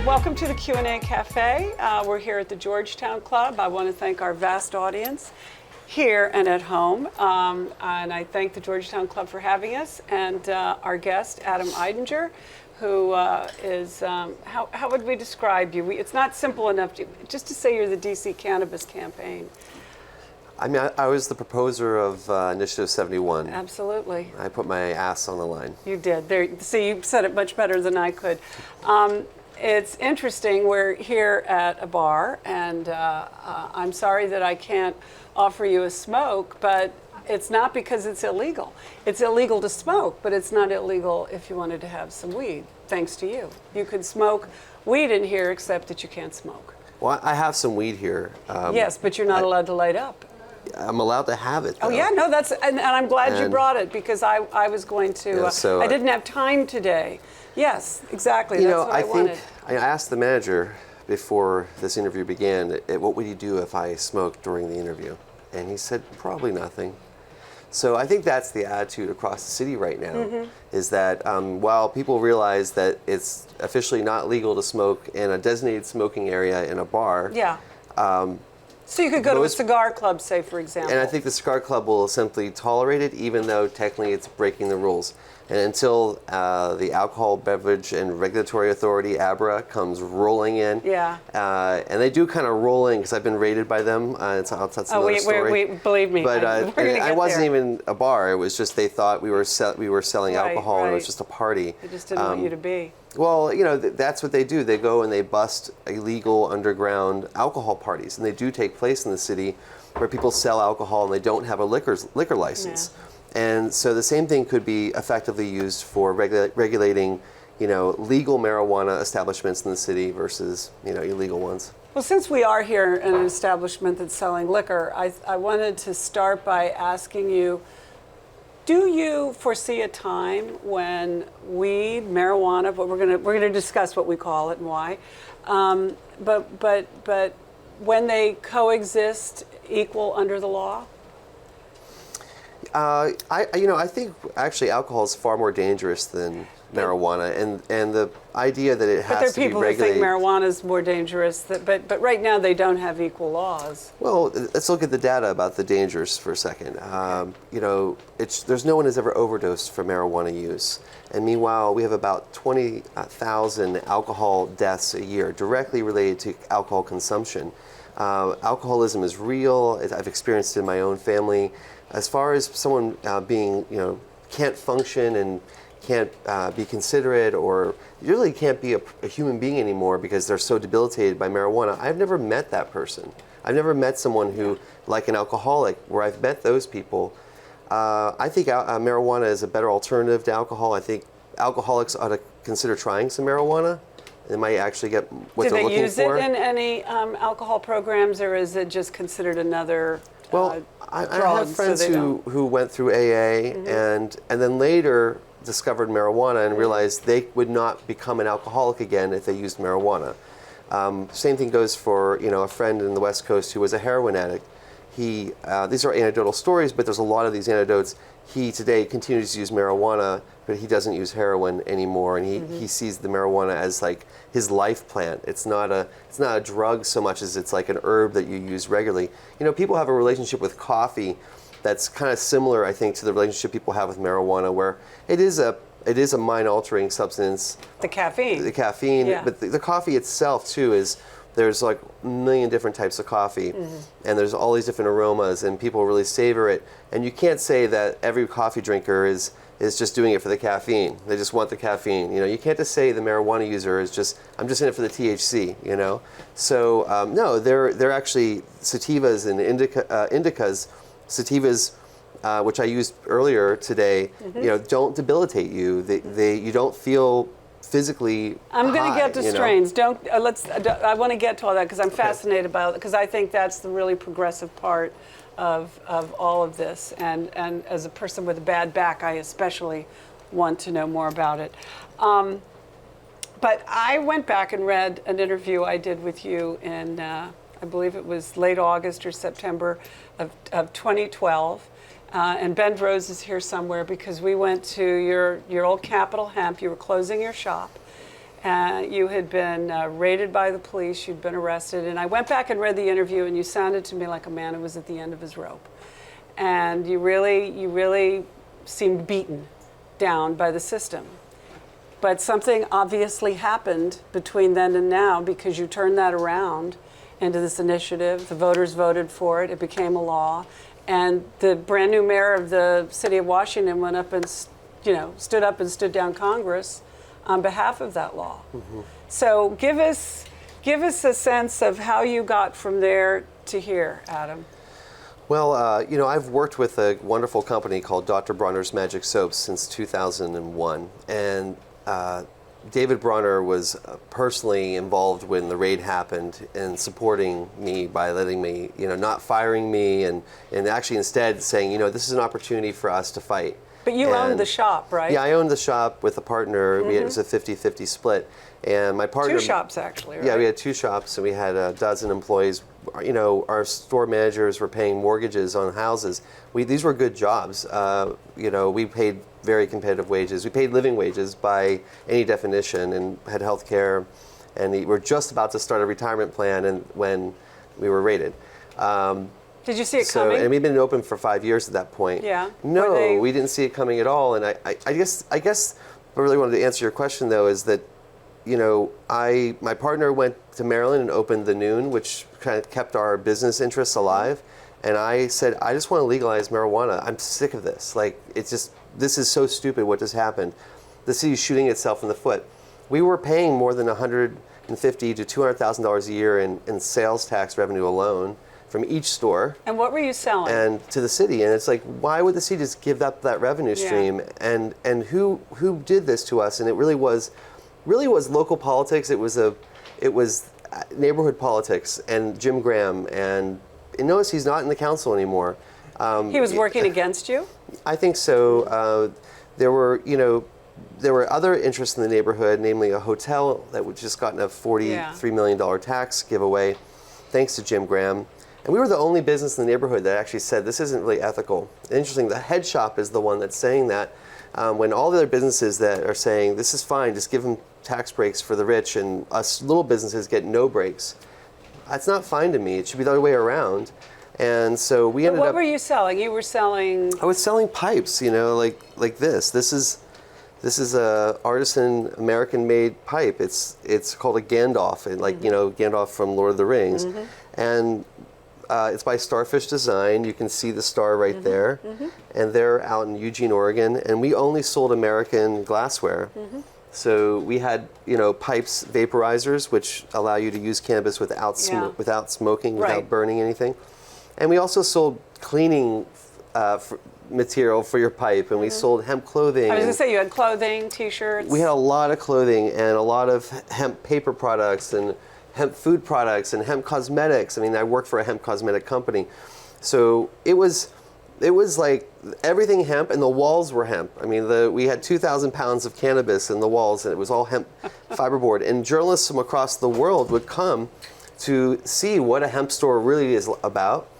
Welcome to the Q&A Café. We're here at the Georgetown Club. I want to thank our vast audience here and at home. And I thank the Georgetown Club for having us, and our guest, Adam Eidinger, who is, how would we describe you? It's not simple enough just to say you're the DC Cannabis Campaign. I mean, I was the proposer of Initiative 71. Absolutely. I put my ass on the line. You did. There, see, you said it much better than I could. It's interesting. We're here at a bar, and I'm sorry that I can't offer you a smoke, but it's not because it's illegal. It's illegal to smoke, but it's not illegal if you wanted to have some weed, thanks to you. You could smoke weed in here, except that you can't smoke. Well, I have some weed here. Yes, but you're not allowed to light up. I'm allowed to have it, though. Oh, yeah, no, that's, and I'm glad you brought it, because I was going to, Yeah, so, I didn't have time today. Yes, exactly, You that's know, what I wanted. I asked the manager before this interview began, what would he do if I smoked during the interview? And he said, probably nothing. So I think that's the attitude across the city right now, is that while people realize that it's officially not legal to smoke in a designated smoking area in a bar. Yeah. So you could go to a cigar club, say, for example. And I think the cigar club will simply tolerate it, even though technically it's breaking the rules. And until the Alcohol Beverage and Regulatory Authority, ABRA, comes rolling in. Yeah. And they do kind of roll in, because I've been raided by them. That's another story. Believe me. But I wasn't there. even a bar. It was just they thought we were selling alcohol, and it was just a party. They just didn't want you to be. Well, you know, that's what they do. They go and they bust illegal underground alcohol parties, and they do take place in the city where people sell alcohol and they don't have a liquor license. Yeah. And so the same thing could be effectively used for regulating, you know, legal marijuana establishments in the city versus, you know, illegal ones. Well, since we are here in an establishment that's selling liquor, I wanted to start by asking you, do you foresee a time when weed, marijuana, but we're gonna discuss what we call it and why, but when they coexist equal under the law? I think actually alcohol is far more dangerous than marijuana, and the idea that it has to be regulated. But there are people who think marijuana is more dangerous, but right now they don't have equal laws. Well, let's look at the data about the dangers for a second. You know, there's no one who's ever overdosed from marijuana use, and meanwhile we have about 20,000 alcohol deaths a year directly related to alcohol consumption. Alcoholism is real. I've experienced it in my own family. As far as someone being, you know, can't function and can't be considerate, or you really can't be a human being anymore because they're so debilitated by marijuana, I've never met that person. I've never met someone who, like an alcoholic, where I've met those people. I think marijuana is a better alternative to alcohol. I think alcoholics ought to consider trying some marijuana. They might actually get what they're looking for. Do they use it in any alcohol programs, or is it just considered another Well, I have friends who went through AA and then later discovered marijuana and realized they would not become an alcoholic again if they used marijuana. Same thing goes for, you know, a friend in the West Coast who was a heroin addict. These are anecdotal stories, but there's a lot of these anecdotes. He today continues to use marijuana, but he doesn't use heroin anymore, and he sees the marijuana as like his life plant. It's not a drug so much as it's like an herb that you use regularly. You know, people have a relationship with coffee that's kind of similar, I think, to the relationship people have with marijuana, where it is a mind-altering substance. The caffeine. The caffeine, yeah. But the coffee itself too is. There's like a million different types of coffee, and there's all these different aromas, and people really savor it. And you can't say that every coffee drinker is just doing it for the caffeine. They just want the caffeine. You know, you can't just say the marijuana user is just, I'm just in it for the THC. You know, so no, they're actually sativas and indicas. Sativas, which I used earlier today, you know, don't debilitate you. You don't feel physically I'm going to get to strains. Don't I want to get to all that because I'm fascinated about it, because I think that's the really progressive part of all of this, and as a person with a bad back, I especially want to know more about it. But I went back and read an interview I did with you in I believe it was late August or September of 2012. And Ben Rose is here somewhere because we went to your old Capitol Hemp. You were closing your shop, You had been raided by the police, you'd been arrested, and I went back and read the interview, and you sounded to me like a man who was at the end of his rope. And you really seemed beaten down by the system. But something obviously happened between then and now, because you turned that around into this initiative. The voters voted for it. It became a law. And the brand new mayor of the city of Washington went up and stood up and stood down Congress on behalf of that law. Mm-hmm. So give us a sense of how you got from there to here, Adam. Well, I've worked with a wonderful company called Dr. Bronner's Magic Soaps since 2001. And David Bronner was personally involved when the raid happened and supporting me by letting me, not firing me and actually instead saying, this is an opportunity for us to fight. But you owned the shop, right? Yeah, I owned the shop with a partner. Mm-hmm. It was a 50-50 split. And my partner... 2 shops, actually, right? Yeah, we had 2 shops, and we had a dozen employees. Our store managers were paying mortgages on houses. These were good jobs. We paid very competitive wages. We paid living wages by any definition and had health care. And we were just about to start a retirement plan when we were raided. Did you see it coming? And we'd been open for 5 years at that point. Yeah. No, we didn't see it coming at all. And I guess what I really wanted to answer your question, though, is that, my partner went to Maryland and opened the Noon, which kind of kept our business interests alive. And I said, I just want to legalize marijuana. I'm sick of this. This is so stupid what just happened. The city's shooting itself in the foot. We were paying more than $150,000 to $200,000 a year in sales tax revenue alone from each store. And what were you selling? And to the city. And it's like, why would the city just give up that revenue stream? Yeah. And who did this to us? And it really was local politics. It was neighborhood politics and Jim Graham. And notice he's not in the council anymore. He was working against you? I think so. There were other interests in the neighborhood, namely a hotel that had just gotten a $43 million tax giveaway, thanks to Jim Graham. And we were the only business in the neighborhood that actually said this isn't really ethical. Interesting, the head shop is the one that's saying that, when all the other businesses that are saying this is fine, just give them tax breaks for the rich and us little businesses get no breaks. That's not fine to me. It should be the other way around. And so we ended up... What were you selling? You were selling... I was selling pipes, like this. This is a artisan American-made pipe. It's called a Gandalf, and Gandalf from Lord of the Rings. Mm-hmm. And it's by Starfish Design. You can see the star right there. Mm-hmm. And they're out in Eugene, Oregon. And we only sold American glassware. Mm-hmm. So we had, pipes, vaporizers, which allow you to use cannabis without smoking, without burning anything. And we also sold cleaning material for your pipe, and we sold hemp clothing. I was going to say, you had clothing, T-shirts. We had a lot of clothing and a lot of hemp paper products and hemp food products and hemp cosmetics. I mean, I worked for a hemp cosmetic company. So it was like everything hemp, and the walls were hemp. I mean, we had 2,000 pounds of cannabis in the walls, and it was all hemp fiberboard. And journalists from across the world would come to see what a hemp store really is about.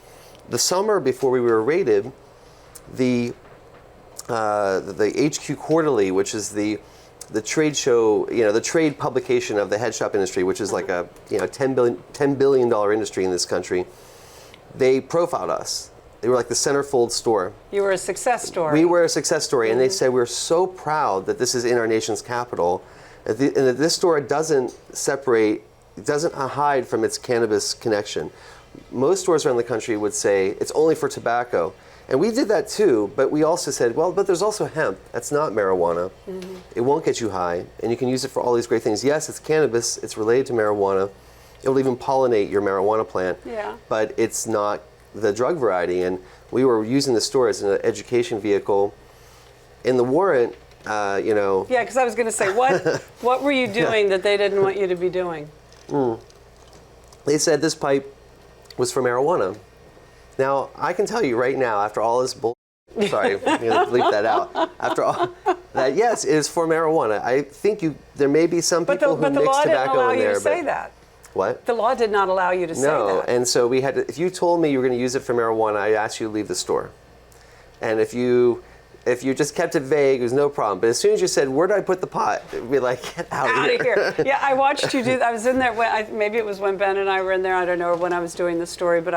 The summer before we were raided, the HQ Quarterly, which is the trade show, the trade publication of the head shop industry, which is like a $10 billion industry in this country, they profiled us. They were like the centerfold store. You were a success story. We were a success story, and they said we're so proud that this is in our nation's capital, and that this store doesn't hide from its cannabis connection. Most stores around the country would say it's only for tobacco. And we did that too, but we also said, well, but there's also hemp. That's not marijuana. Mm-hmm. It won't get you high, and you can use it for all these great things. Yes, it's cannabis. It's related to marijuana. It will even pollinate your marijuana plant. Yeah. But it's not the drug variety. And we were using the store as an education vehicle. In the warrant, Yeah, because I was going to say, what were you doing that they didn't want you to be doing? They said this pipe was for marijuana. Now, I can tell you right now, after all this sorry, I'm going to bleep that out. After all that, yes, it is for marijuana. I think there may be some people who mix tobacco in there. But the law didn't allow you to say that. What? The law did not allow you to say that. No, and so if you told me you were going to use it for marijuana, I'd ask you to leave the store. And if you If you just kept it vague, it was no problem. But as soon as you said, where do I put the pot? It'd be like, get out of here. Yeah, I watched you do that. I was in there, maybe it was when Ben and I were in there, I don't know, or when I was doing the story, but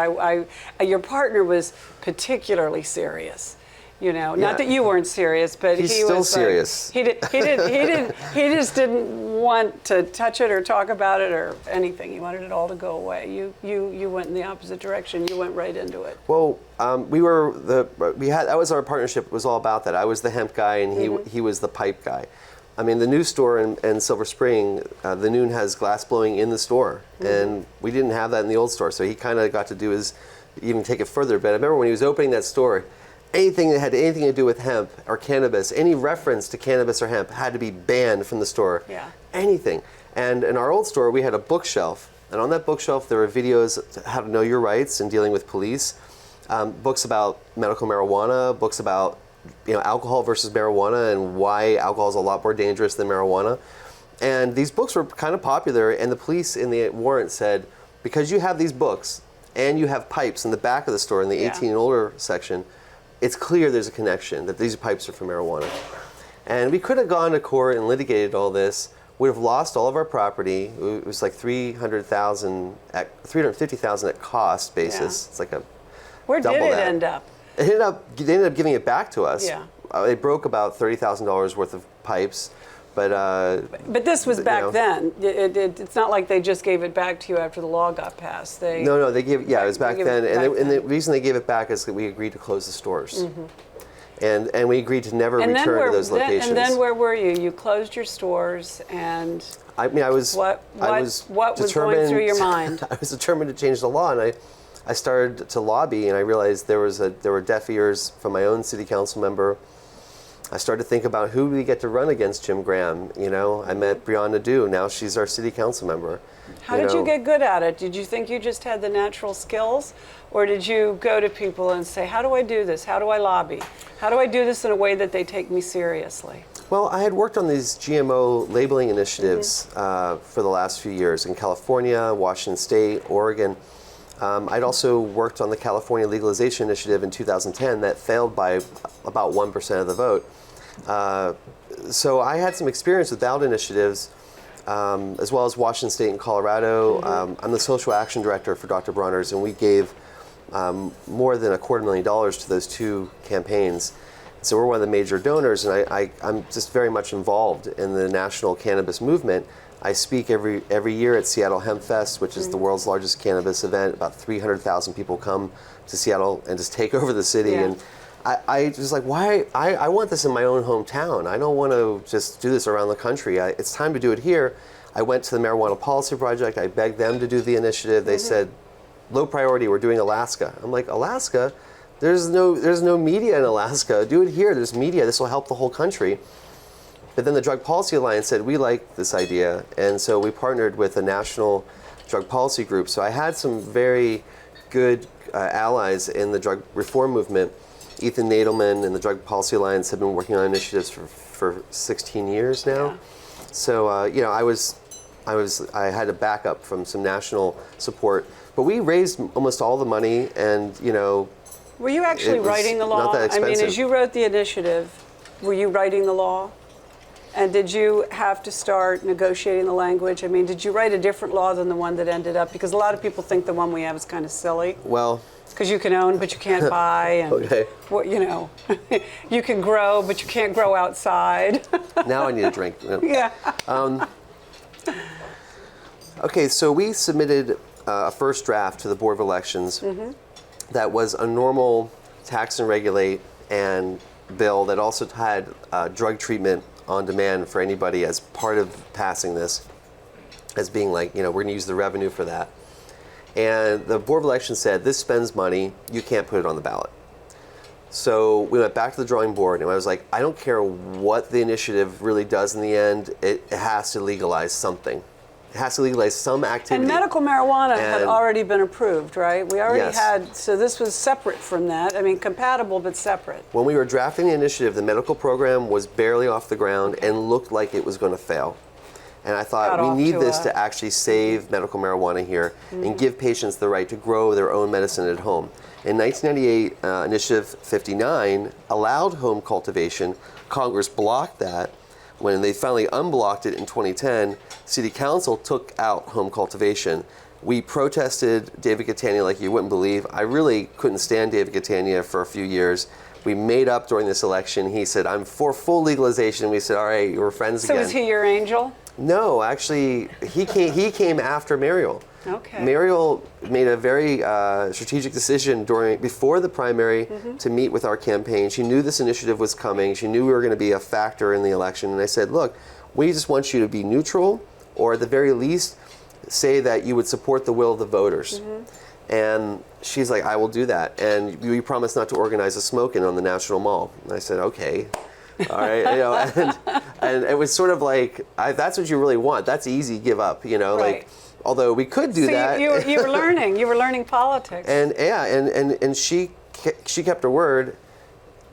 your partner was particularly serious. You know, not that you weren't serious, but He's he still was serious. He just didn't want to touch it or talk about it or anything. He wanted it all to go away. You went in the opposite direction. You went right into it. Well, that was our partnership. It was all about that. I was the hemp guy, and he was the pipe guy. I mean, the new store in Silver Spring, the Noon has glass blowing in the store, and we didn't have that in the old store. So he kind of got to do his, even take it further. But I remember when he was opening that store, anything that had anything to do with hemp or cannabis, any reference to cannabis or hemp had to be banned from the store. Yeah. Anything. And in our old store, we had a bookshelf. And on that bookshelf, there were videos how to know your rights and dealing with police, books about medical marijuana, books about alcohol versus marijuana and why alcohol is a lot more dangerous than marijuana. And these books were kind of popular, and the police in the warrant said, because you have these books and you have pipes in the back of the store in the 18 and older section, it's clear there's a connection, that these pipes are for marijuana. And we could have gone to court and litigated all this. We'd have lost all of our property. It was like $350,000 at cost basis. Yeah. It's like a Where double did it that. end up? They ended up giving it back to us. Yeah. They broke about $30,000 worth of pipes. But this was back then. It's not like they just gave it back to you after the law got passed. No, they gave. Yeah, it was back then. And the reason they gave it back is that we agreed to close the stores, and we agreed to never return to those locations. And then where were you? You closed your stores, and I was. What was determined, going through your mind? I was determined to change the law, and I started to lobby, and I realized there were deaf ears from my own city council member. I started to think about who do we get to run against Jim Graham. I met Breonna Nadeau. Now she's our city council member. How did you get good at it? Did you think you just had the natural skills? Or did you go to people and say, how do I do this? How do I lobby? How do I do this in a way that they take me seriously? Well, I had worked on these GMO labeling initiatives for the last few years in California, Washington State, Oregon. I'd also worked on the California legalization initiative in 2010 that failed by about 1% of the vote. So I had some experience with ballot initiatives, as well as Washington State and Colorado. I'm the social action director for Dr. Bronner's, and we gave more than $250,000 to those two campaigns. So we're one of the major donors, and I'm just very much involved in the national cannabis movement. I speak every year at Seattle Hemp Fest, which is the world's largest cannabis event. About 300,000 people come to Seattle and just take over the city. Yeah. And I just like, why? I want this in my own hometown. I don't want to just do this around the country. It's time to do it here. I went to the Marijuana Policy Project. I begged them to do the initiative. They said, low priority, we're doing Alaska. I'm like, Alaska? There's no media in Alaska. Do it here. There's media. This will help the whole country. But then the Drug Policy Alliance said, we like this idea. And so we partnered with a national drug policy group. So I had some very good allies in the drug reform movement. Ethan Nadelman and the Drug Policy Alliance have been working on initiatives for 16 years now. Yeah. So, I had a backup from some national support. But we raised almost all the money, and, Were you actually writing the law? Not that expensive. I mean, as you wrote the initiative, were you writing the law? And did you have to start negotiating the language? I mean, did you write a different law than the one that ended up? Because a lot of people think the one we have is kind of silly. Well, because you can own, but you can't buy, and okay. You can grow, but you can't grow outside. Now I need a drink. Yeah. Okay, so we submitted a first draft to the Board of Elections that was a normal tax and regulate and bill that also had drug treatment on demand for anybody as part of passing this, as being like, we're going to use the revenue for that. And the Board of Elections said, this spends money, you can't put it on the ballot. So we went back to the drawing board, and I was like, I don't care what the initiative really does in the end, it has to legalize something. It has to legalize some activity. And medical marijuana had already been approved, right? We already had, so this was separate from that. I mean, compatible, but separate. When we were drafting the initiative, the medical program was barely off the ground and looked like it was going to fail. And I thought, we need this to actually save medical marijuana here and give patients the right to grow their own medicine at home. In 1998, Initiative 59 allowed home cultivation. Congress blocked that. When they finally unblocked it in 2010, City Council took out home cultivation. We protested David Catania like you wouldn't believe. I really couldn't stand David Catania for a few years. We made up during this election. He said, I'm for full legalization. We said, all right, we're friends again. So is he your angel? No, actually, he came after Mariel. Okay. Mariel made a very strategic decision before the primary to meet with our campaign. She knew this initiative was coming. She knew we were going to be a factor in the election. And I said, look, we just want you to be neutral, or at the very least, say that you would support the will of the voters. And she's like, I will do that. And we promised not to organize a smoke-in on the National Mall. And I said, okay. All right, and it was sort of like, that's what you really want. That's easy, give up, Right. like, although we could do that. You were learning politics. And and she kept her word,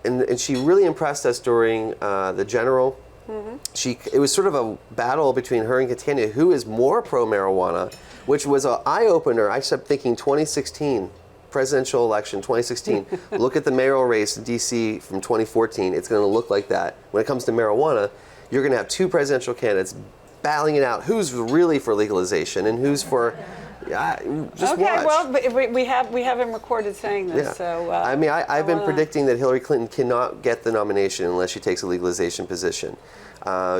and she really impressed us during the general. It was sort of a battle between her and Catania, who is more pro-marijuana, which was an eye-opener. I kept thinking 2016. Presidential election 2016. Look at the mayoral race in DC from 2014. It's going to look like that. When it comes to marijuana, you're going to have two presidential candidates battling it out. Who's really for legalization and who's for just okay, watch. well, we have him recorded saying this. Yeah. So I mean, I've been predicting that Hillary Clinton cannot get the nomination unless she takes a legalization position.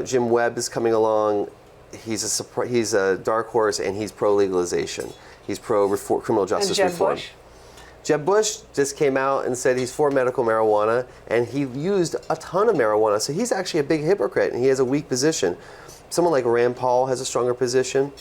Jim Webb is coming along. He's a dark horse, and he's pro legalization. He's pro criminal justice reform. Bush? Jeb Bush just came out and said he's for medical marijuana, and he used a ton of marijuana, so he's actually a big hypocrite, and he has a weak position. Someone like Rand Paul has a stronger position,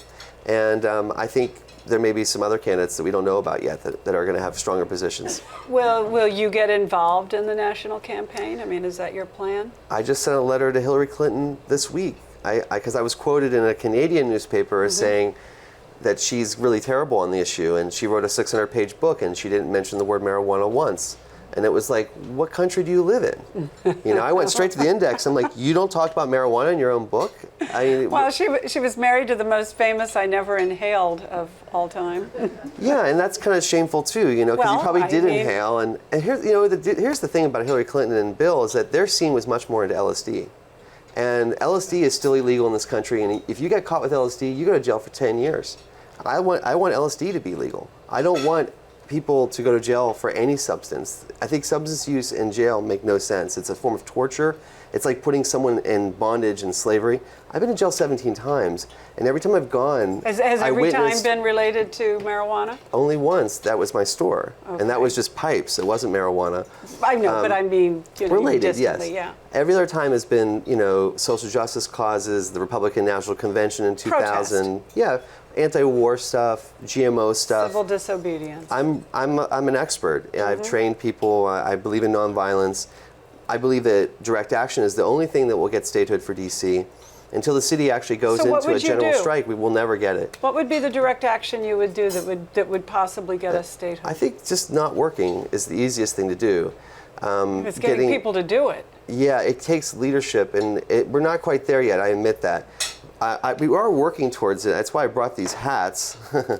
and I think there may be some other candidates that we don't know about yet that are going to have stronger positions. Will you get involved in the national campaign? I mean, is that your plan? I just sent a letter to Hillary Clinton this week, because I was quoted in a Canadian newspaper as saying that she's really terrible on the issue, and she wrote a 600-page book, and she didn't mention the word marijuana once. And it was like, what country do you live in? I went straight to the index. I'm like, you don't talk about marijuana in your own book? Well, she was married to the most famous I never inhaled of all time. Yeah, and that's kind of shameful too, because you probably did inhale. And here's the thing about Hillary Clinton and Bill is that their scene was much more into LSD. And LSD is still illegal in this country, and if you get caught with LSD, you go to jail for 10 years. I want LSD to be legal. I don't want people to go to jail for any substance. I think substance use in jail make no sense. It's a form of torture. It's like putting someone in bondage and slavery. I've been in jail 17 times, and every time I've gone, Has every time been related to marijuana? Only once. That was my store, and that was just pipes. It wasn't marijuana. I know, but I mean, related, distantly, yes. yeah. Every other time has been, social justice causes, the Republican National Convention in 2000. Protest. Yeah, anti-war stuff, GMO stuff. Civil disobedience. I'm an expert. I've trained people. I believe in nonviolence. I believe that direct action is the only thing that will get statehood for DC. Until the city actually goes into a general strike, we will never get it. What would be the direct action you would do that would possibly get us statehood? I think just not working is the easiest thing to do. It's getting people to do it. Yeah, it takes leadership, and we're not quite there yet. I admit that. We are working towards it. That's why I brought these hats. Do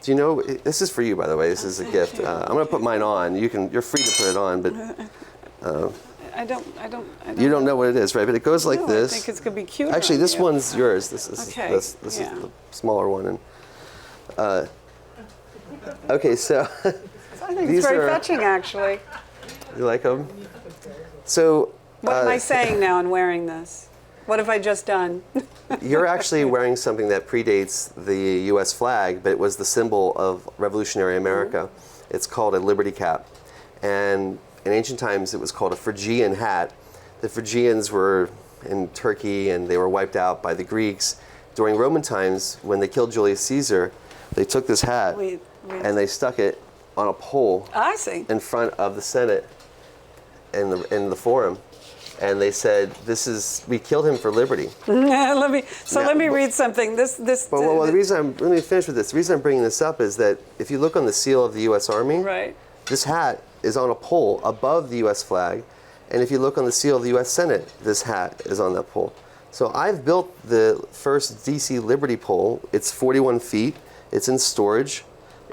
you know? This is for you, by the way. This is a gift. I'm going to put mine on. You're free to put it on, but. I don't. You don't know what it is, right? But it goes like this. I think it's gonna be cute. Actually, this one's yours. This is okay. this is the smaller one, and okay. So I think it's very fetching, actually. You like them? So what am I saying now in wearing this? What have I just done? You're actually wearing something that predates the U.S. flag, but it was the symbol of revolutionary America. It's called a Liberty Cap, and in ancient times, it was called a Phrygian hat. The Phrygians were in Turkey, and they were wiped out by the Greeks. During Roman times, when they killed Julius Caesar, they took this hat and they stuck it on a pole in front of the Senate in the Forum. And they said, we killed him for liberty. Let me read something. Let me finish with this. The reason I'm bringing this up is that if you look on the seal of the U.S. Army, this hat is on a pole above the U.S. flag, and if you look on the seal of the U.S. Senate, this hat is on that pole. So I've built the first DC Liberty pole. It's 41 feet. It's in storage.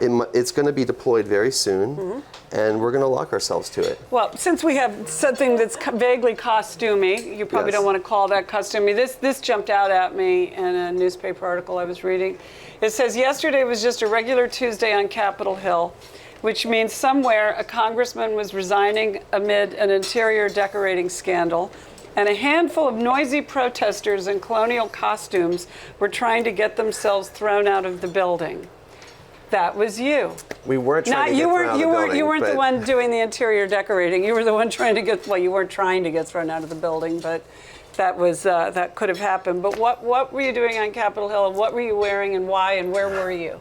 It's going to be deployed very soon, and we're going to lock ourselves to it. Well, since we have something that's vaguely costumey, you probably Yes. don't want to call that costumey. This jumped out at me in a newspaper article I was reading. It says, yesterday was just a regular Tuesday on Capitol Hill, which means somewhere a congressman was resigning amid an interior decorating scandal, and a handful of noisy protesters in colonial costumes were trying to get themselves thrown out of the building. That was you. We weren't trying to get thrown out of the building. You weren't the one doing the interior decorating. You were the one trying to get, well, you weren't trying to get thrown out of the building, but that was, that could have happened. But what were you doing on Capitol Hill, and what were you wearing, and why, and where were you?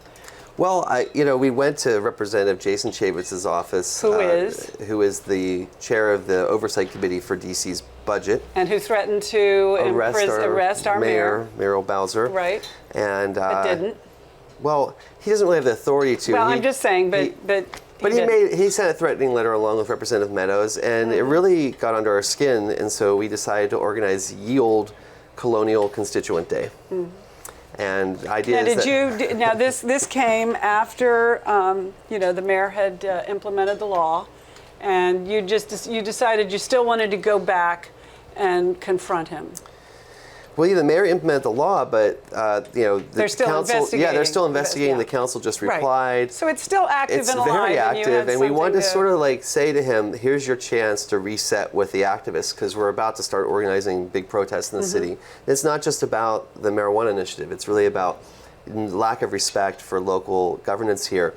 Well, we went to Representative Jason Chavitz's office. Who is? Who is the chair of the Oversight Committee for DC's budget. And who threatened to arrest our mayor. Muriel Bowser. Right. And but didn't. Well, he doesn't really have the authority to. Well, I'm just saying, but he sent a threatening letter along with Representative Meadows, and it really got under our skin, and so we decided to organize Ye Olde Colonial Constituent Day. And the idea is now this came after the mayor had implemented the law, and you decided you still wanted to go back and confront him. Well, the mayor implemented the law, but they're still council. investigating. Yeah, they're still investigating. The council just replied. Right. So it's still active it's and alive. Very active, and we wanted to sort of say to him, "Here's your chance to reset with the activists, because we're about to start organizing big protests in the city. It's not just about the marijuana initiative. It's really about lack of respect for local governance here.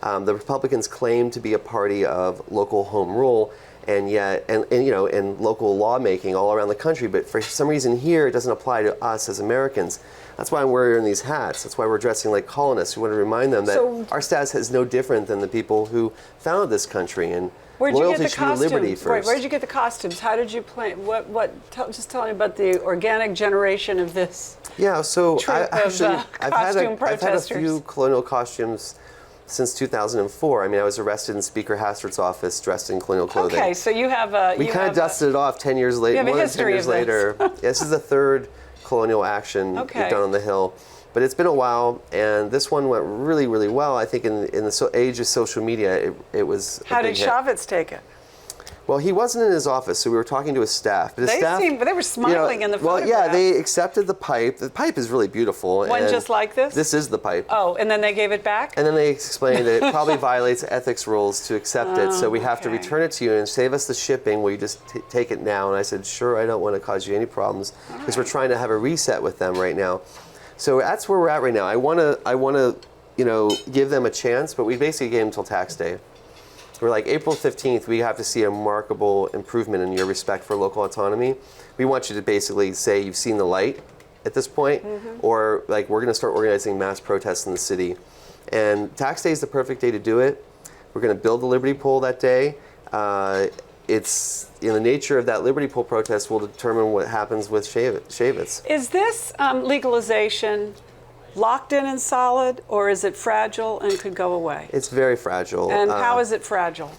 The Republicans claim to be a party of local home rule." And yet, and local lawmaking all around the country, but for some reason here, it doesn't apply to us as Americans. That's why I'm wearing these hats. That's why we're dressing like colonists. We want to remind them that our status is no different than the people who founded this country, and loyalty should be liberty first. Right, where did you get the costumes? How did you plan? Just tell me about the organic generation of this. Yeah, so I've had a few colonial costumes since 2004. I mean, I was arrested in Speaker Hastert's office dressed in colonial clothing. Okay, so you have a... We kind of dusted it off 10 years later. You have a history of this. Later. This is the third colonial action we've done on the Hill. But it's been a while, and this one went really, really well. I think in the age of social media, it was How did Chavitz take it? Well, he wasn't in his office, so we were talking to his staff. But they were smiling in the photograph. Well, yeah, they accepted the pipe. The pipe is really beautiful. One just like this? This is the pipe. Oh, and then they gave it back? And then they explained that it probably violates ethics rules to accept it, so we have to return it to you and save us the shipping. Will you just take it now? And I said, sure, I don't want to cause you any problems, because we're trying to have a reset with them right now. So that's where we're at right now. I want to, give them a chance, but we basically gave them until tax day. We're like, April 15th, we have to see a remarkable improvement in your respect for local autonomy. We want you to basically say you've seen the light at this point, or like we're going to start organizing mass protests in the city. And tax day is the perfect day to do it. We're going to build the Liberty Pole that day. It's in the nature of that Liberty Pole protest will determine what happens with Chavitz. Is this legalization locked in and solid, or is it fragile and could go away? It's very fragile. And how is it fragile?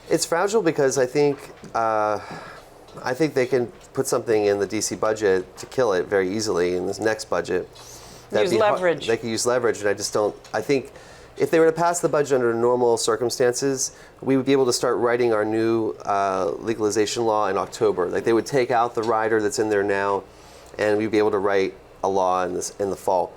It's fragile because I think they can put something in the DC budget to kill it very easily in this next budget. Use leverage. They could use leverage, and I think if they were to pass the budget under normal circumstances, we would be able to start writing our new legalization law in October. Like, they would take out the rider that's in there now, and we'd be able to write a law in the fall.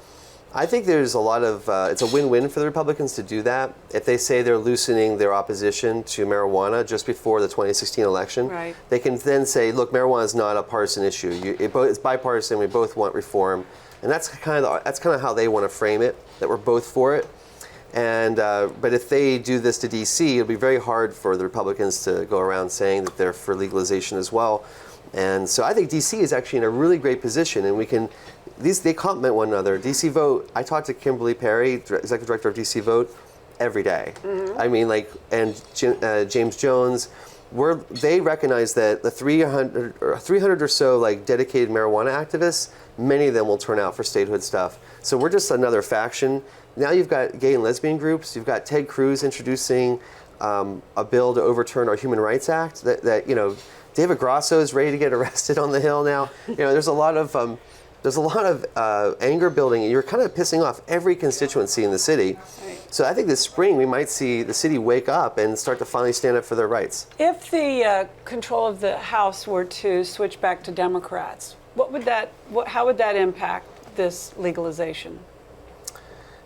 I think there's a lot of, it's a win-win for the Republicans to do that. If they say they're loosening their opposition to marijuana just before the 2016 election, they can then say, look, marijuana is not a partisan issue. It's bipartisan, we both want reform. And that's kind of how they want to frame it, that we're both for it. And but if they do this to DC, it'll be very hard for the Republicans to go around saying that they're for legalization as well. And so I think DC is actually in a really great position, and they complement one another. DC Vote, I talk to Kimberly Perry, Executive Director of DC Vote, every day. I mean, and James Jones, they recognize that the 300 or so dedicated marijuana activists, many of them will turn out for statehood stuff. So we're just another faction. Now you've got gay and lesbian groups. You've got Ted Cruz introducing a bill to overturn our Human Rights Act. That David Grosso is ready to get arrested on the Hill now. There's a lot of there's a lot of anger building, and you're kind of pissing off every constituency in the city. Right. So I think this spring we might see the city wake up and start to finally stand up for their rights. If the control of the House were to switch back to Democrats, how would that impact this legalization?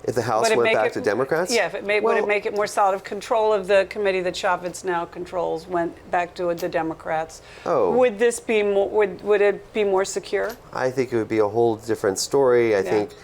If the House went back to Democrats? Yeah, would it make it more solid? If control of the committee that Chaffetz now controls went back to the Democrats, would this be more, would it be more secure? I think it would be a whole different story. I think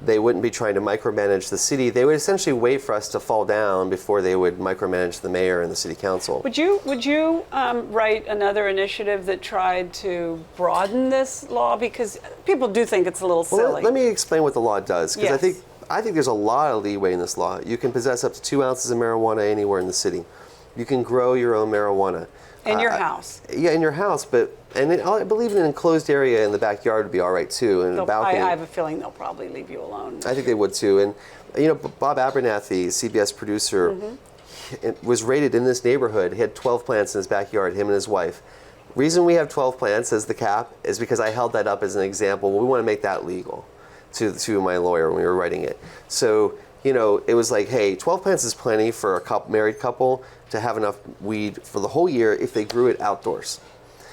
they wouldn't be trying to micromanage the city. They would essentially wait for us to fall down before they would micromanage the mayor and the city council. Would you write another initiative that tried to broaden this law? Because people do think it's a little silly. Let me explain what the law does, because I think there's a lot of leeway in this law. You can possess up to 2 ounces of marijuana anywhere in the city. You can grow your own marijuana. In your house? Yeah, in your house, I believe in an enclosed area in the backyard would be all right too, and a balcony. I have a feeling they'll probably leave you alone. I think they would too. And Bob Abernathy, CBS producer, was raided in this neighborhood. He had 12 plants in his backyard, him and his wife. Reason we have 12 plants as the cap is because I held that up as an example. Well, we want to make that legal to my lawyer when we were writing it. So, it was like, hey, 12 plants is plenty for a married couple to have enough weed for the whole year if they grew it outdoors.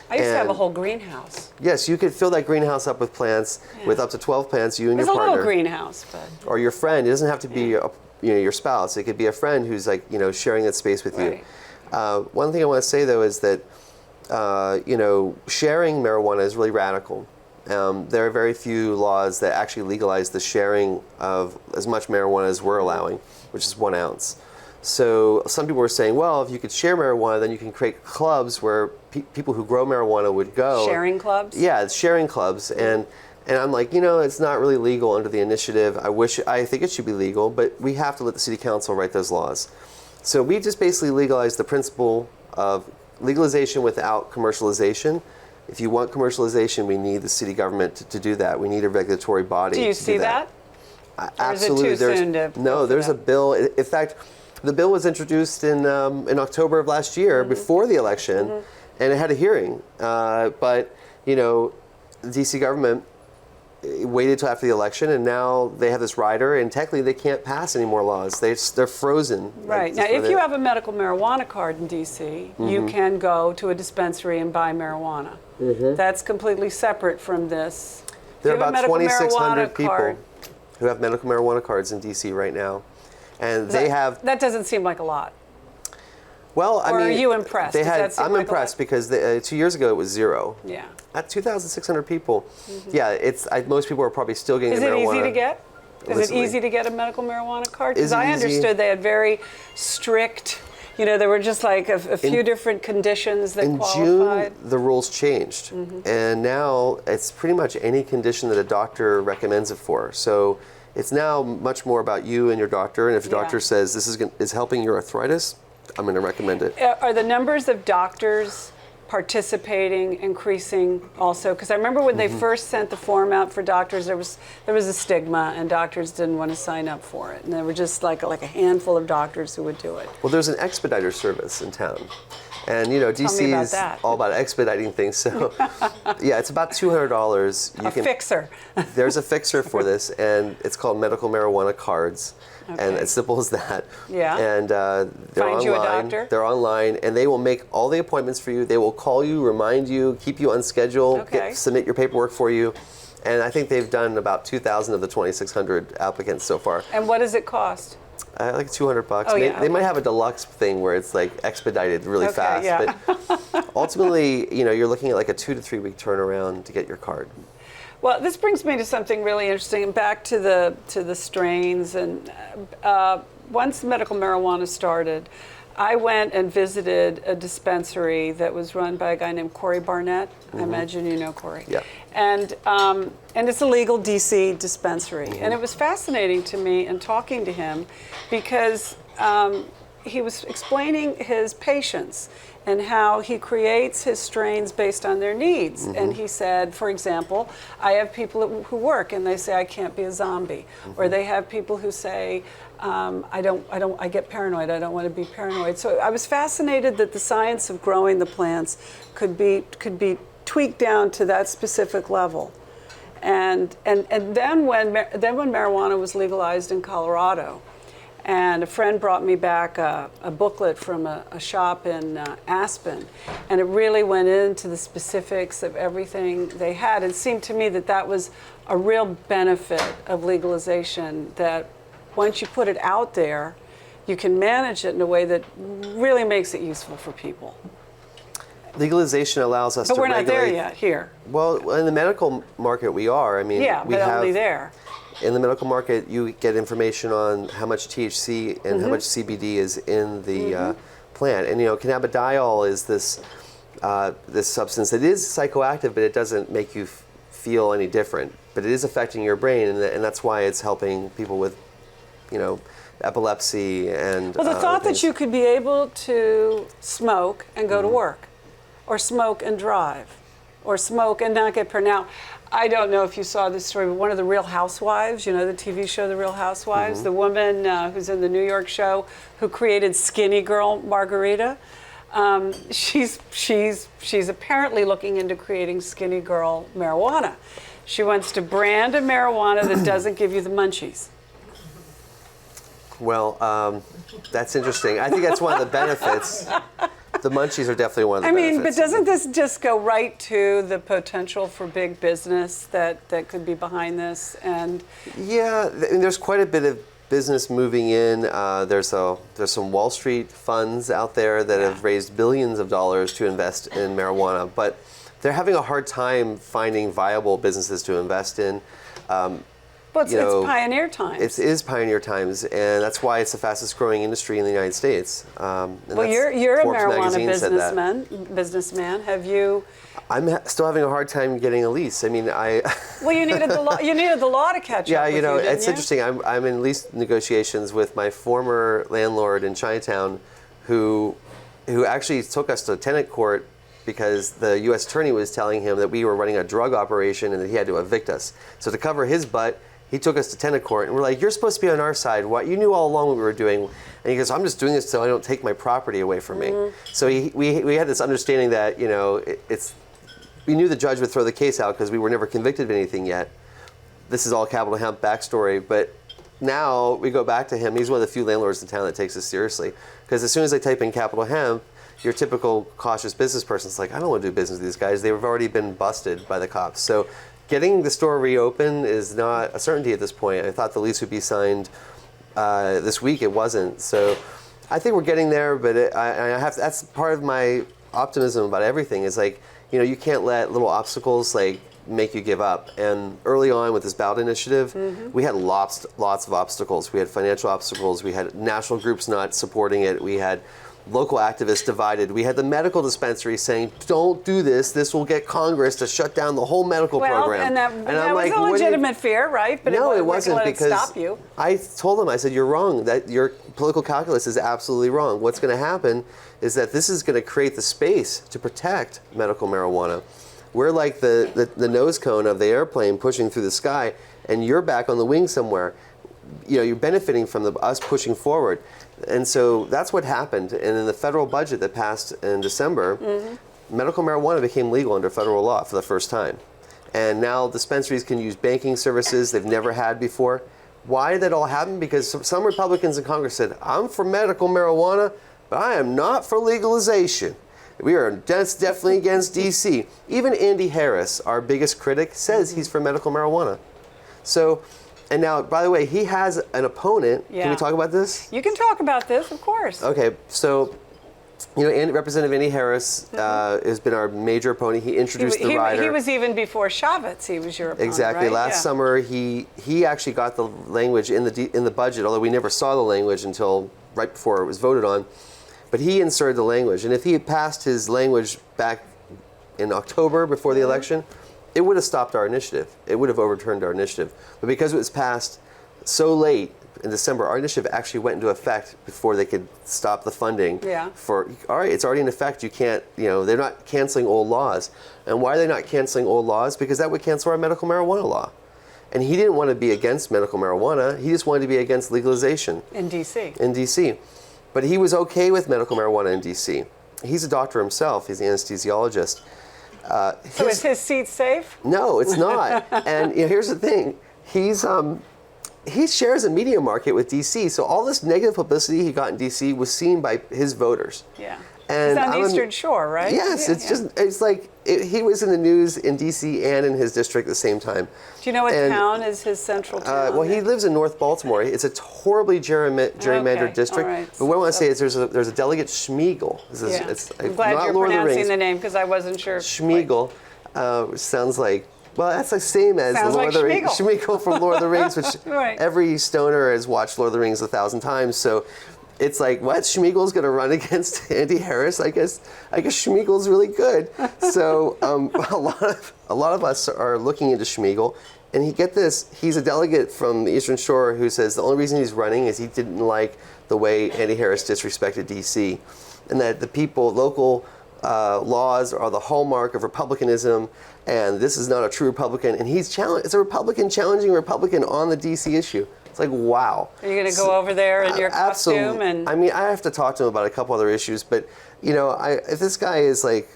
I used to have a whole greenhouse. Yes, you could fill that greenhouse up with plants, with up to 12 plants, you and your partner. It's a little greenhouse, but... Or your friend. It doesn't have to be your spouse. It could be a friend who's sharing that space with you. One thing I want to say, though, is that, sharing marijuana is really radical. There are very few laws that actually legalize the sharing of as much marijuana as we're allowing, which is 1 ounce. So some people were saying, well, if you could share marijuana, then you can create clubs where people who grow marijuana would go. Sharing clubs? Yeah, it's sharing clubs. And I'm like, it's not really legal under the initiative. I think it should be legal, but we have to let the city council write those laws. So we just basically legalized the principle of legalization without commercialization. If you want commercialization, we need the city government to do that. We need a regulatory body. Do you see that? Absolutely. Or is it too soon to No, there's a bill. In fact, the bill was introduced in October of last year, before the election, and it had a hearing. But the DC government waited till after the election, and now they have this rider, and technically they can't pass any more laws. They're frozen. Right. Now, if you have a medical marijuana card in DC, you can go to a dispensary and buy marijuana. That's completely separate from this. There are about 2,600 people who have medical marijuana cards in DC right now. And That doesn't seem like a lot. Well, I mean, are you impressed? I'm impressed because 2 years ago it was 0. Yeah. At 2,600 people, most people are probably still getting marijuana. Is it easy to get? Is it easy to get a medical marijuana card? Because I understood they had very strict, there were just like a few different conditions that qualified. In June, the rules changed. And now it's pretty much any condition that a doctor recommends it for. So it's now much more about you and your doctor. And if your doctor says this is helping your arthritis, I'm going to recommend it. Are the numbers of doctors participating increasing also? Because I remember when they first sent the form out for doctors, there was a stigma, and doctors didn't want to sign up for it, and there were just like a handful of doctors who would do it. Well, there's an expediter service in town, and DC is all about expediting things. So, it's about $200. A fixer. There's a fixer for this, and it's called medical marijuana cards. Okay. And as simple as that. Yeah. And they're Find online. You a doctor? They're online, and they will make all the appointments for you. They will call you, remind you, keep you on schedule, submit your paperwork for you. And I think they've done about 2,000 of the 2,600 applicants so far. And what does it cost? Like $200. Oh, They might have a deluxe thing where it's like expedited really fast. Yeah. But ultimately, you're looking at like a 2 to 3 week turnaround to get your card. Well, this brings me to something really interesting. Back to the strains, and once medical marijuana started, I went and visited a dispensary that was run by a guy named Corey Barnett. I imagine you know Corey. Yeah. And it's a legal DC dispensary, and it was fascinating to me in talking to him because he was explaining his patients and how he creates his strains based on their needs. And he said, for example, I have people who work and they say I can't be a zombie, or they have people who say I get paranoid. I don't want to be paranoid. So I was fascinated that the science of growing the plants could be tweaked down to that specific level. And then when marijuana was legalized in Colorado, and a friend brought me back a booklet from a shop in Aspen, and it really went into the specifics of everything they had. It seemed to me that that was a real benefit of legalization, that once you put it out there, you can manage it in a way that really makes it useful for people. Legalization allows us but to regulate. But we're not there yet here. Well, in the medical market we are. I mean, yeah, we but have, only there. In the medical market, you get information on how much THC and how much CBD is in the plant. And cannabidiol is this substance that is psychoactive, but it doesn't make you feel any different. But it is affecting your brain, and that's why it's helping people with, epilepsy and. Well, the thought that you could be able to smoke and go to work, or smoke and drive, or smoke and not get now. I don't know if you saw this story, but one of the Real Housewives, the TV show The Real Housewives, the woman who's in the New York show who created Skinny Girl Margarita, she's apparently looking into creating Skinny Girl marijuana. She wants to brand a marijuana that doesn't give you the munchies. Well, that's interesting. I think that's one of the benefits. The munchies are definitely one of the benefits. But doesn't this just go right to the potential for big business that could be behind this? And yeah, there's quite a bit of business moving in. There's some Wall Street funds out there that have raised billions of dollars to invest in marijuana, but they're having a hard time finding viable businesses to invest in. But it's pioneer times. It is pioneer times, and that's why it's the fastest growing industry in the United States. Well, you're a marijuana businessman. Have you? I'm still having a hard time getting a lease. I mean, Well, you needed the law. You needed the law to catch up. Yeah, with it's interesting. I'm in lease negotiations with my former landlord in Chinatown, who actually took us to tenant court because the U.S. attorney was telling him that we were running a drug operation and that he had to evict us. So to cover his butt, he took us to tenant court, and we're like, "You're supposed to be on our side. What? You knew all along what we were doing." And he goes, "I'm just doing this so I don't take my property away from me." So we had this understanding that we knew the judge would throw the case out because we were never convicted of anything yet. This is all Capital Hemp backstory, but now we go back to him. He's one of the few landlords in town that takes us seriously, because as soon as I type in Capital Hemp, your typical cautious business person's like, "I don't want to do business with these guys. They've already been busted by the cops." So getting the store reopened is not a certainty at this point. I thought the lease would be signed this week. It wasn't. So I think we're getting there, but that's part of my optimism about everything is like, you can't let little obstacles make you give up. And early on with this ballot initiative, we had lots of obstacles. We had financial obstacles. We had national groups not supporting it. We had local activists divided. We had the medical dispensary saying, "Don't do this. This will get Congress to shut down the whole medical program." And that was a legitimate fear, right? But no, it wasn't, because stop you. I told them, I said, "You're wrong. That your political calculus is absolutely wrong. What's going to happen is that this is going to create the space to protect medical marijuana. We're like the nose cone of the airplane pushing through the sky, and you're back on the wing somewhere. You're benefiting from us pushing forward." And so that's what happened. And in the federal budget that passed in December, medical marijuana became legal under federal law for the first time. And now dispensaries can use banking services they've never had before. Why did that all happen? Because some Republicans in Congress said, "I'm for medical marijuana, but I am not for legalization. We are definitely against DC." Even Andy Harris, our biggest critic, says he's for medical marijuana. So, and now, by the way, he has an opponent. Yeah. Can we talk about this? You can talk about this, of course. Okay, so, Representative Andy Harris has been our major opponent. He introduced the rider. He was even before Chavez. He was your opponent, exactly. Right? Last summer, he actually got the language in the budget, although we never saw the language until right before it was voted on. But he inserted the language, and if he had passed his language back in October before the election, it would have stopped our initiative. It would have overturned our initiative. But because it was passed so late in December, our initiative actually went into effect before they could stop the funding. Yeah. All right, it's already in effect. You can't, they're not canceling old laws. And why are they not canceling old laws? Because that would cancel our medical marijuana law. And he didn't want to be against medical marijuana. He just wanted to be against legalization. In D.C. In D.C. But he was okay with medical marijuana in D.C. He's a doctor himself. He's an anesthesiologist. So is his seat safe? No, it's not. And here's the thing. He shares a media market with DC, so all this negative publicity he got in DC was seen by his voters. Yeah. And he's on the Eastern Shore, right? Yes, it's like he was in the news in DC and in his district at the same time. Do you know what town is his central town? Well, he lives in North Baltimore. It's a horribly gerrymandered district. Right. But what I want to say is there's a delegate Schmiegel. I'm glad you're pronouncing the name because I wasn't sure. Schmiegel sounds like. Well, that's the same as the Lord of the Rings. Schmiegel from Lord of the Rings, which every stoner has watched Lord of the Rings 1,000 times. So it's like, what? Schmiegel's going to run against Andy Harris? I guess Schmiegel's really good. So a lot of us are looking into Schmiegel, and get this, he's a delegate from the Eastern Shore who says the only reason he's running is he didn't like the way Andy Harris disrespected DC, and that the local laws are the hallmark of republicanism, and this is not a true Republican. And it's a Republican challenging a Republican on the DC issue. It's like, wow. Are you going to go over there in your costume? And I mean, I have to talk to him about a couple other issues, but if this guy is like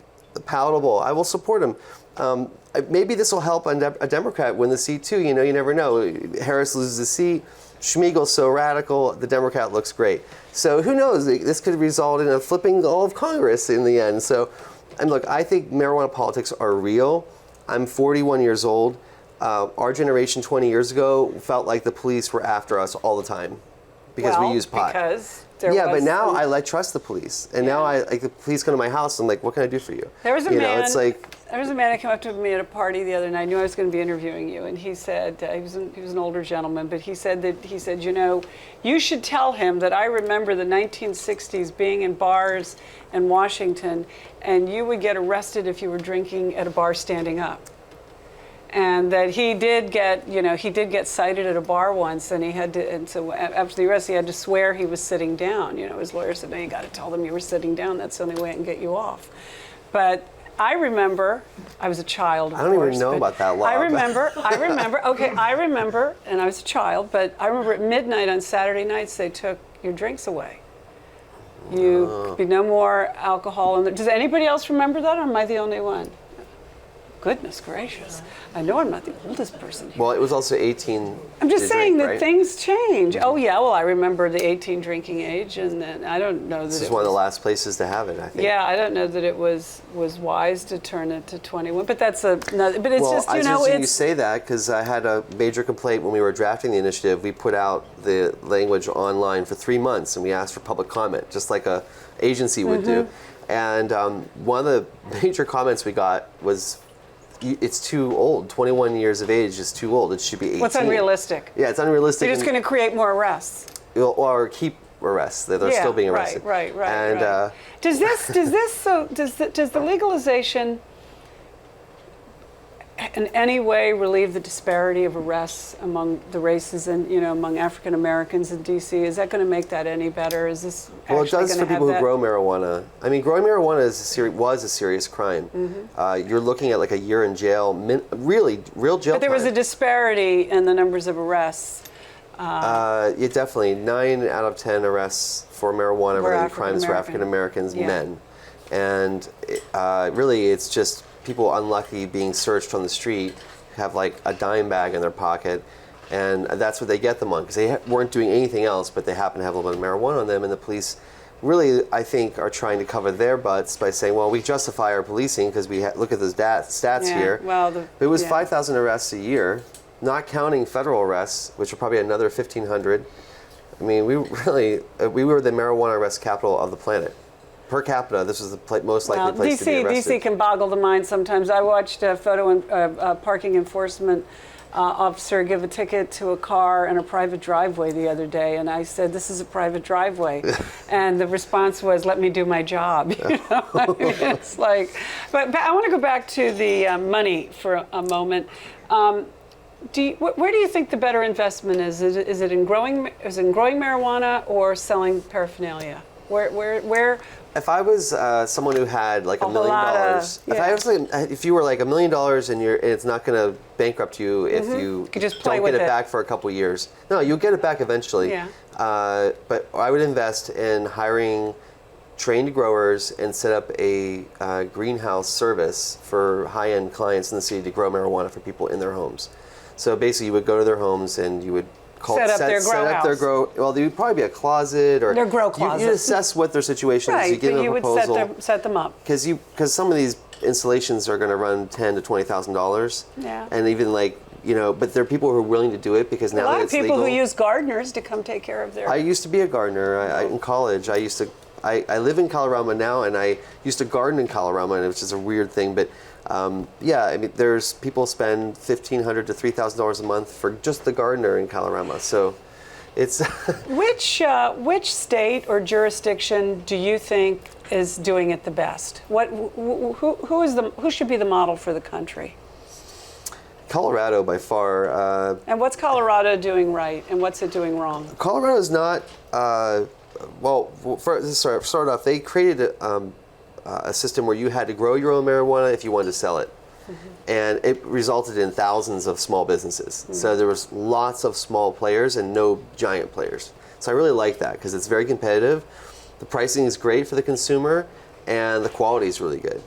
palatable, I will support him. Maybe this will help a Democrat win the seat too. You never know. Harris loses the seat. Schmiegel's so radical, the Democrat looks great. So who knows? This could result in a flipping all of Congress in the end. So, and look, I think marijuana politics are real. I'm 41 years old. Our generation 20 years ago felt like the police were after us all the time because we use pot. But now I trust the police, and now the police come to my house. I'm like, what can I do for you? There was a man. It's like there was a man that came up to me at a party the other night. I knew I was going to be interviewing you, and he said he was an older gentleman, but he said you should tell him that I remember the 1960s being in bars in Washington, and you would get arrested if you were drinking at a bar standing up. And that he did get cited at a bar once, and so after the arrest, he had to swear he was sitting down. His lawyer said, no, you got to tell them you were sitting down. That's the only way I can get you off. But I remember, I was a child, of course. I don't even know about that law. I remember, and I was a child, but I remember at midnight on Saturday nights, they took your drinks away. Could be no more alcohol. Does anybody else remember that, or am I the only one? Goodness gracious. I know I'm not the oldest person here. Well, it was also 18. I'm just saying that right? things change. Oh, yeah, well, I remember the 18 drinking age, and then I don't know that this is one of the last places to have it, I think. Yeah, I don't know that it was wise to turn it to 21, but that's another, but it's just, you say that because I had a major complaint when we were drafting the initiative. We put out the language online for 3 months, and we asked for public comment, just like a agency would do. And one of the major comments we got was, it's too old. 21 years of age is too old. It should be 18. What's unrealistic? Yeah, it's unrealistic. You're just going to create more arrests. Or keep arrests. They're still being arrested. Right. And does the legalization in any way relieve the disparity of arrests among the races and among African Americans in DC? Is that going to make that any better? Is this it does for people who grow marijuana. I mean, growing marijuana was a serious crime. You're looking at like a year in jail, real jail. But there was a disparity in the numbers of arrests. Definitely 9 out of 10 arrests for marijuana-related crimes for African Americans, men, and really it's just people unlucky being searched on the street, have like a dime bag in their pocket, and that's what they get them on because they weren't doing anything else, but they happen to have a little bit of marijuana on them, and the police really, I think, are trying to cover their butts by saying, well, we justify our policing because we look at those stats here. Well, it was 5,000 arrests a year, not counting federal arrests, which are probably another 1,500. I mean, we were the marijuana arrest capital of the planet. Per capita, this was the most likely place to be arrested. DC can boggle the mind sometimes. I watched a parking enforcement officer give a ticket to a car in a private driveway the other day, and I said, "This is a private driveway," and the response was, "Let me do my job." I mean, it's like, but I want to go back to the money for a moment. Where do you think the better investment is? Is it in growing marijuana or selling paraphernalia? Where? If I was someone who had like $1 million, if you were like $1 million and it's not going to bankrupt you if you don't get it back for a couple years. No, you'll get it back eventually. Yeah. But I would invest in hiring trained growers and set up a greenhouse service for high-end clients in the city to grow marijuana for people in their homes. So basically, you would go to their homes and you would set up their grow house. Well, there would probably be a closet or their grow closet. You assess what their situation is. You give them a proposal. Right, but you would set them up because some of these installations are going to run $10,000 to $20,000. Yeah. And even like, but there are people who are willing to do it because now that it's legal. A lot of people who use gardeners to come take care of their. I used to be a gardener. In college, I live in Colorado now, and I used to garden in Colorado, which is a weird thing. But yeah, I mean, there's people spend $1,500 to $3,000 a month for just the gardener in Colorado. So it's which state or jurisdiction do you think is doing it the best? Who should be the model for the country? Colorado by far. And what's Colorado doing right, and what's it doing wrong? Colorado is not. Start off, they created a system where you had to grow your own marijuana if you wanted to sell it. And it resulted in thousands of small businesses. So there was lots of small players and no giant players. So I really like that because it's very competitive. The pricing is great for the consumer and the quality is really good.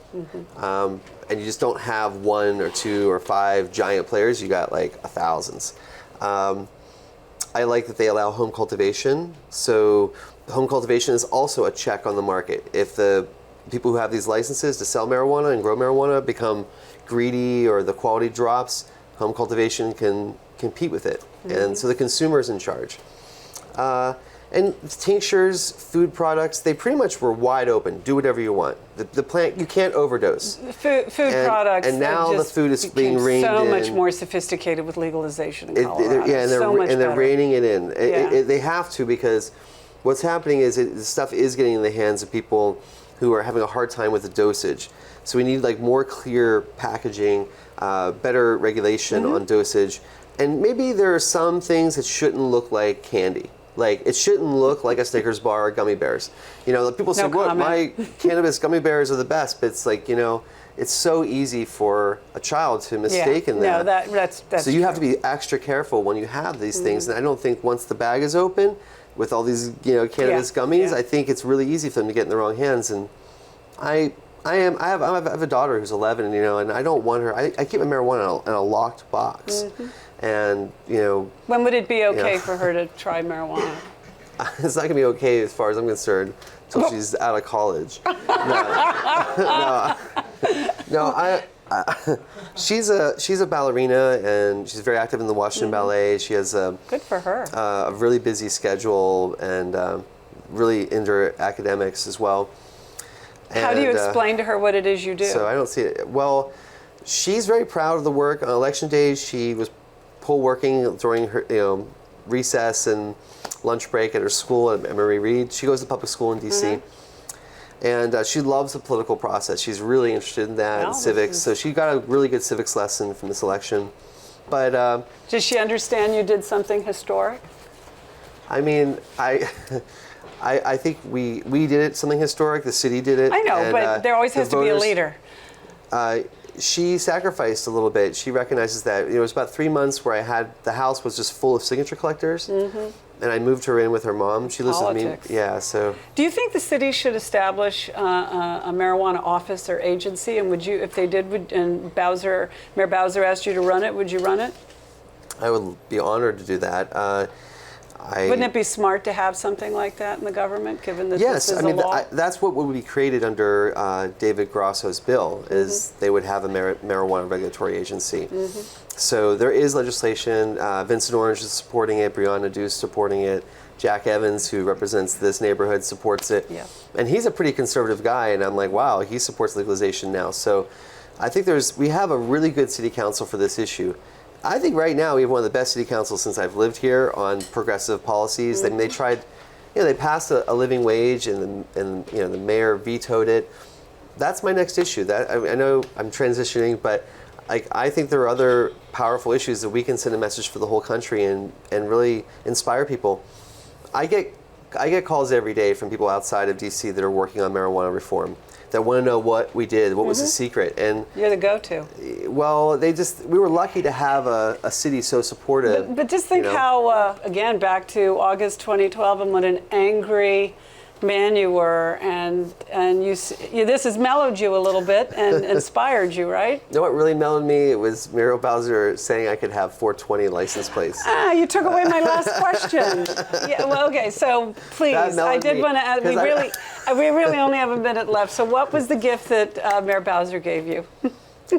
And you just don't have 1 or 2 or 5 giant players, you got like thousands. I like that they allow home cultivation. So home cultivation is also a check on the market. If the people who have these licenses to sell marijuana and grow marijuana become greedy or the quality drops, home cultivation can compete with it. And so the consumer is in charge. And tinctures, food products, they pretty much were wide open. Do whatever you want. The plant, you can't overdose. Food products. And now the food is being reined in. So much more sophisticated with legalization in Colorado. And they're reining it in. They have to, because what's happening is the stuff is getting in the hands of people who are having a hard time with the dosage. So we need like more clear packaging, better regulation on dosage. And maybe there are some things that shouldn't look like candy. Like, it shouldn't look like a Snickers bar or gummy bears. People say, look, my cannabis gummy bears are the best, but it's like, it's so easy for a child to mistake in that. No, that's so you have to be extra careful when you have these things. And I don't think once the bag is open with all these, cannabis gummies, I think it's really easy for them to get in the wrong hands. And I have a daughter who's 11, and I don't want her. I keep my marijuana in a locked box. And when would it be okay for her to try marijuana? It's not gonna be okay as far as I'm concerned until she's out of college. She's a ballerina and she's very active in the Washington Ballet. She has good for her. A really busy schedule and really into academics as well. How do you explain to her what it is you do? So I don't see it. Well, she's very proud of the work. On election days, she was poll working during her recess and lunch break at her school at Emory Reed. She goes to public school in D.C. And she loves the political process. She's really interested in that, and civics. So she got a really good civics lesson from this election. But does she understand you did something historic? I mean, I think we did it, something historic. The city did it. I know, but there always has to be a leader. She sacrificed a little bit. She recognizes that it was about 3 months where the house was just full of signature collectors, and I moved her in with her mom. She lives with me. Yeah. So. Do you think the city should establish a marijuana office or agency? And would you, if they did, and Mayor Bowser asked you to run it, would you run it? I would be honored to do that. Wouldn't it be smart to have something like that in the government, given that this is a law? That's what would be created under David Grosso's bill, is they would have a marijuana regulatory agency. So there is legislation. Vincent Orange is supporting it. Breonna Deuce supporting it. Jack Evans, who represents this neighborhood, supports it. Yeah. And he's a pretty conservative guy, and I'm like, wow, he supports legalization now. So I think we have a really good city council for this issue. I think right now we have one of the best city councils since I've lived here on progressive policies. I mean, they tried, they passed a living wage, and the mayor vetoed it. That's my next issue. I know I'm transitioning, but I think there are other powerful issues that we can send a message for the whole country and really inspire people. I get calls every day from people outside of DC that are working on marijuana reform, that want to know what we did, what was the secret. And you're the go-to. Well, we were lucky to have a city so supportive. But just think how, again, back to August 2012, and what an angry man you were, and this has mellowed you a little bit and inspired you, right? You know what really mellowed me? It was Muriel Bowser saying I could have 420 license plates. You took away my last question. Yeah, well, okay, so please, I did want to add, we really only have a minute left. So what was the gift that Mayor Bowser gave you?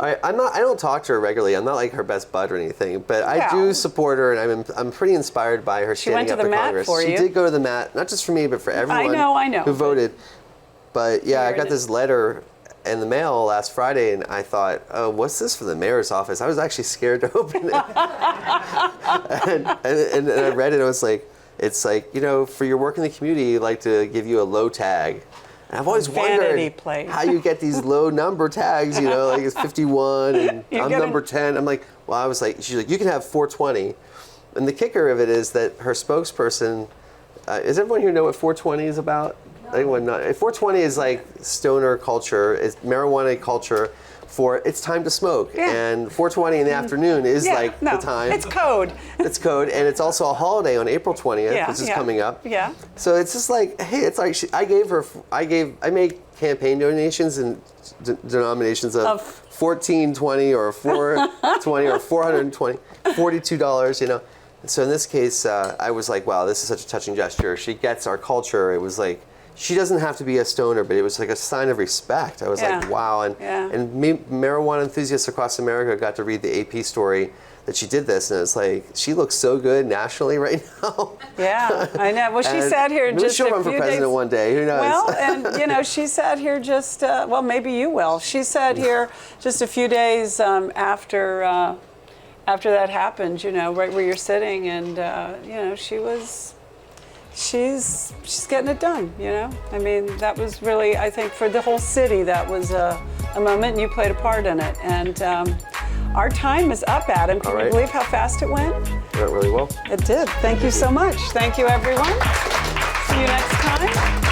I don't talk to her regularly. I'm not like her best bud or anything, but I do support her, and I'm pretty inspired by her standing up to Congress. She did go to the mat, not just for me, but for everyone I know. who voted. But yeah, I got this letter in the mail last Friday, and I thought, oh, what's this for the mayor's office? I was actually scared to open it. and I read it, and it's like, for your work in the community, I'd like to give you a low tag. And I've always wondered how you get these low number tags, like it's 51 and I'm number 10. I'm like, she's like, you can have 420. And the kicker of it is that her spokesperson, does everyone here know what 420 is about? Anyone not? 420 is like stoner culture, it's marijuana culture for it's time to smoke. Yeah. And 420 in the afternoon is the time. It's code. It's code, and it's also a holiday on April 20th, which is coming up. Yeah. So it's just like, hey, it's like I made campaign donations in denominations of 1420 or 420 or 420, $42, So in this case, I was like, wow, this is such a touching gesture. She gets our culture. It was like, she doesn't have to be a stoner, but it was like a sign of respect. I was like, wow. And marijuana enthusiasts across America got to read the AP story that she did this, and it's like, she looks so good nationally right now. Yeah, I know. Well, she sat here just she'll run for president one day. Who knows? Well, and she sat here just well, maybe you will. She sat here just a few days after that happened. Right where you're sitting, and she's getting it done. I mean, that was really, I think, for the whole city, that was a moment, and you played a part in it. And our time is up, Adam. Can you believe how fast it went? It went really well. It did. Thank you so much. Thank you, everyone. See you next time.